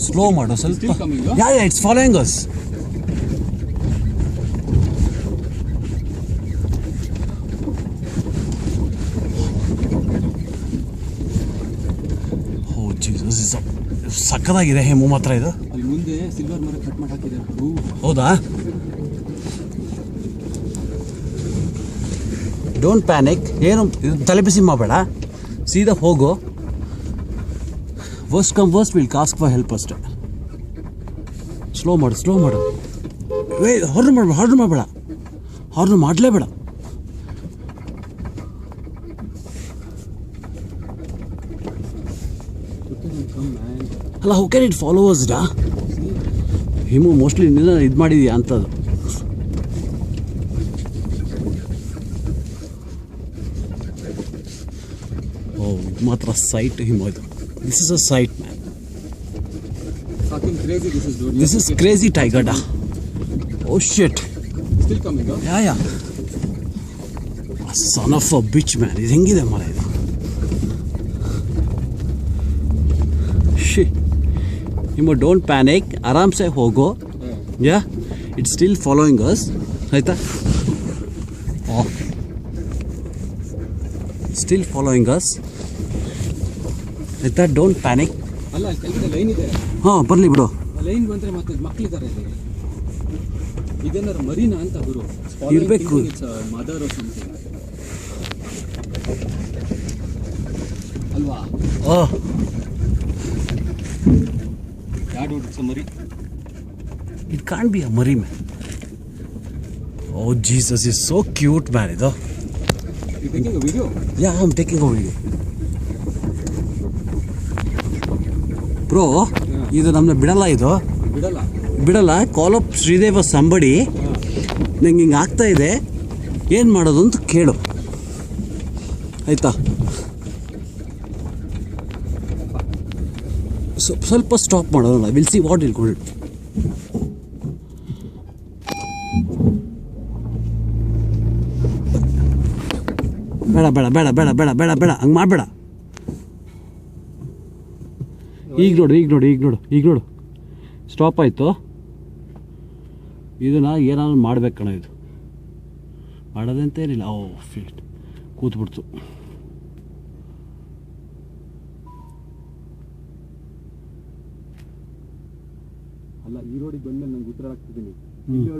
Slow ಮಾಡು ಸ್ವಲ್ಪ. Still coming, huh? Yeah, it's following us. Oh Jesus, ಸಕ್ಕದಾಗಿದೆ Hemu ಮಾತ್ರ ಇದು. ಅಲ್ಲಿ ಮುಂದೆ ಸಿಲ್ವರ್ ಮರ ಕಟ್ ಮಾಡಿ ಹಾಕಿದ್ದಾರೆ. ಹೌದಾ? ಡೋಂಟ್ ಪ್ಯಾನಿಕ್, ಏನು ತಲೆ ಬಿಸಿ ಮಾಡಬೇಡ, ಸೀದಾ ಹೋಗು. Worst come worst will ask for help ಅಷ್ಟೇ. ಸ್ಲೋ ಮಾಡು ಹಾರ್ನ್ ಮಾಡಬೇಡ ಹಾರ್ನ್ ಮಾಡಲೇಬೇಡ. ಅಲ್ಲ ಹೌ ಕ್ಯಾನ್ ಇಟ್ ಫಾಲೋವರ್ಸ್ ಡಾ? ಹಿಮು ಮೋಸ್ಟ್ಲಿ ನಿನ್ನ ಇದು ಮಾಡಿದ್ಯಾ ಅಂತದು. ಓ ಇದು ಮಾತ್ರ ಸೈಟ್ ಹಿಮು ಇದು. This is a site man. This is crazy tiger da. Oh shit. Still coming, huh? Yeah. Son of a bitch man. ಇದು ಹೆಂಗಿದೆ ಮರ ಇದು. Shit. Himo don't panic. ಆರಾಮ್ ಸೆ ಹೋಗೋ. Yeah. It's still following us. ಆಯ್ತಾ? Oh. Still following us. ಆಯ್ತಾ? Don't panic. ಅಲ್ಲ ಕೆಳಗಡೆ ಲೈನ್ ಇದೆ. ಹಾಂ ಬರಲಿ ಬಿಡು. ಲೈನ್ ಬಂದರೆ ಮತ್ತೆ ಮಕ್ಕಳಿದ್ದಾರೆ ಇಲ್ಲಿ. ಇದೇನಾದ್ರು ಮರಿನಾ ಅಂತ ಗುರು ಇರಬೇಕು. ಮದರ್ ಸಮಥಿಂಗ್ ಅಲ್ವಾ? ಯಾರು ಮರಿ? It can't be a marry man. Oh Jesus is so cute man ಇದು. You taking a video? Yeah I am taking a video. Bro ಇದು ನಮ್ಮನ್ನ ಬಿಡಲ್ಲ. ಕಾಲ್ ಅಪ್ ಶ್ರೀದೇವ ಸಂಬಡಿ, ನಂಗೆ ಹಿಂಗೆ ಆಗ್ತಾ ಇದೆ, ಏನು ಮಾಡೋದು ಅಂತ ಕೇಳು ಆಯಿತಾ? ಸ್ವಲ್ಪ ಸ್ಟಾಪ್ ಮಾಡೋಣ. ವಿಲ್ ಸಿ ವಾಟ್ ಇಲ್ ಗೋಲ್ಡ್. ಬೇಡ ಹಂಗೆ ಮಾಡಬೇಡ. ಈಗ ನೋಡು ಸ್ಟಾಪ್ ಆಯಿತು. ಇದನ್ನು ಏನಾದ್ರು ಮಾಡ್ಬೇಕು ಕಣ. ಇದು ಮಾಡೋದಂತೇನಿಲ್ಲ. ಓ ಫೀಲ್ಡ್ ಕೂತ್ಬಿಡ್ತು. ಅಲ್ಲ ಈ ರೋಡಿಗೆ ಬಂದ್ಮೇಲೆ ನಂಗೆ ಉತ್ತರ ಆಗ್ತಿದ್ದೀನಿ.